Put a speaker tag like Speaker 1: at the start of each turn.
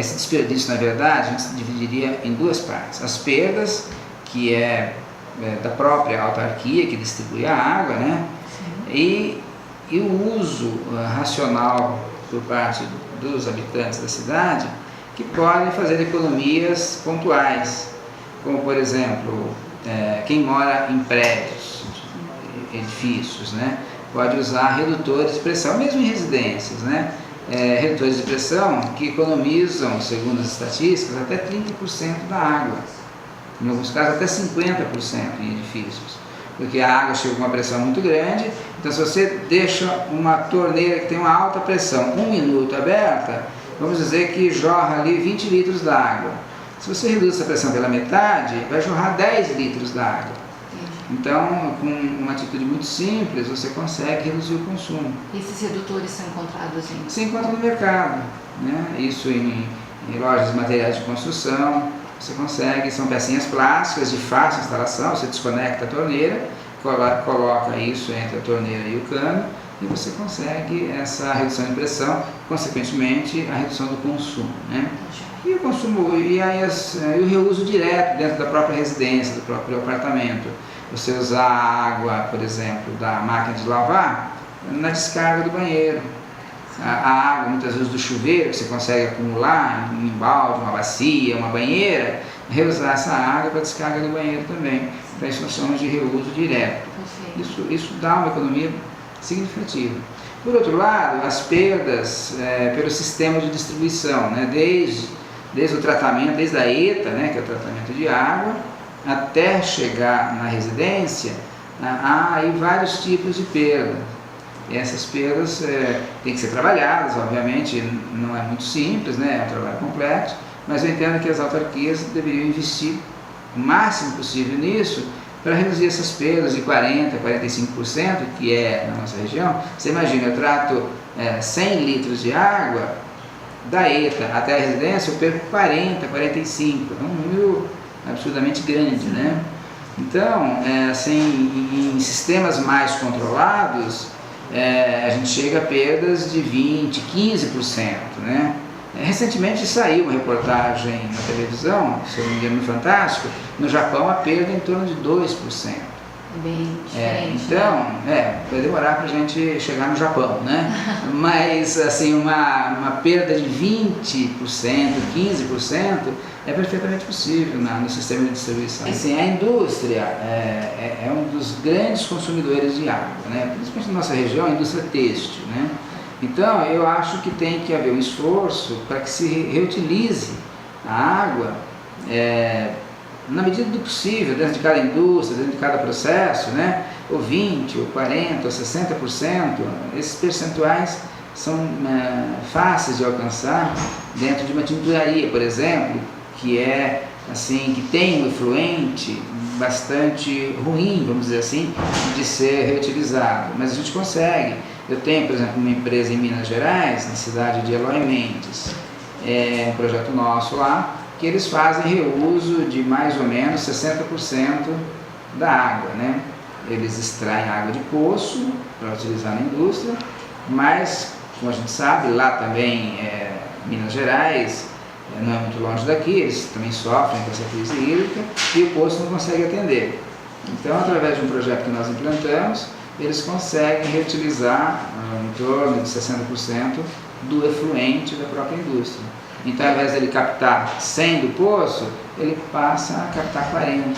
Speaker 1: esse desperdício, na verdade, a gente dividiria em duas partes. As perdas, que é da própria autarquia, que distribui a água, né? E o uso racional por parte dos habitantes da cidade, que podem fazer economias pontuais, como, por exemplo, quem mora em prédios, edifícios, né? Pode usar redutores de pressão, mesmo em residências, né? Redutores de pressão que economizam, segundo as estatísticas, até 30% da água, em alguns casos até 50% em edifícios, porque a água chega com uma pressão muito grande. Então, se você deixa uma torneira que tem uma alta pressão 1 minuto aberta, vamos dizer que jorra ali 20 litros d'água. Se você reduz essa pressão pela metade, vai jorrar 10 litros d'água. Então, com uma atitude muito simples, você consegue reduzir o consumo.
Speaker 2: E esses redutores são encontrados em?
Speaker 1: Se encontra no mercado, né? Isso em lojas de materiais de construção. Você consegue, são pecinhas plásticas de fácil instalação, você desconecta a torneira, coloca isso entre a torneira e o cano e você consegue essa redução de pressão, consequentemente a redução do consumo, né? E o consumo, e o reuso direto dentro da própria residência, do próprio apartamento. Você usar a água, por exemplo, da máquina de lavar na descarga do banheiro. A água, muitas vezes, do chuveiro, que você consegue acumular em balde, uma bacia, uma banheira, reusar essa água para a descarga do banheiro também. Então, isso nós chamamos de reuso direto. Isso dá uma economia significativa. Por outro lado, as perdas pelo sistema de distribuição, né? Desde o tratamento, desde a ETA, né? Que é o tratamento de água, até chegar na residência, há aí vários tipos de perda. E essas perdas têm que ser trabalhadas, obviamente, não é muito simples, né? É um trabalho complexo, mas eu entendo que as autarquias deveriam investir o máximo possível nisso para reduzir essas perdas de 40% a 45%, que é na nossa região. Você imagina, eu trato 100 litros de água, da ETA até a residência, eu perco 40, 45, é um número absurdamente grande, né? Então, assim, em sistemas mais controlados, a gente chega a perdas de 20%, 15%, né? Recentemente saiu uma reportagem na televisão, se eu não me engano, no Fantástico, no Japão a perda é em torno de 2%.
Speaker 2: Bem diferente.
Speaker 1: Então, vai demorar para a gente chegar no Japão, né? Mas, assim, uma perda de 20%, 15% é perfeitamente possível no sistema de distribuição. Assim, a indústria é um dos grandes consumidores de água, né? Principalmente na nossa região, a indústria têxtil, né? Então, eu acho que tem que haver um esforço para que se reutilize a água na medida do possível, dentro de cada indústria, dentro de cada processo, né? Ou 20%, ou 40%, ou 60%, esses percentuais são fáceis de alcançar dentro de uma tinturaria, por exemplo, que que tem um efluente bastante ruim, vamos dizer assim, de ser reutilizado, mas a gente consegue. Eu tenho, por exemplo, uma empresa em Minas Gerais, na cidade de Eloy Mendes, um projeto nosso lá, que eles fazem reuso de mais ou menos 60% da água, né? Eles extraem água de poço para utilizar na indústria, mas, como a gente sabe, lá também, Minas Gerais, não é muito longe daqui, eles também sofrem com essa crise hídrica e o poço não consegue atender. Então, através de um projeto que nós implantamos, eles conseguem reutilizar em torno de 60% do efluente da própria indústria. Então, ao invés de ele captar 100 do poço, ele passa a captar 40.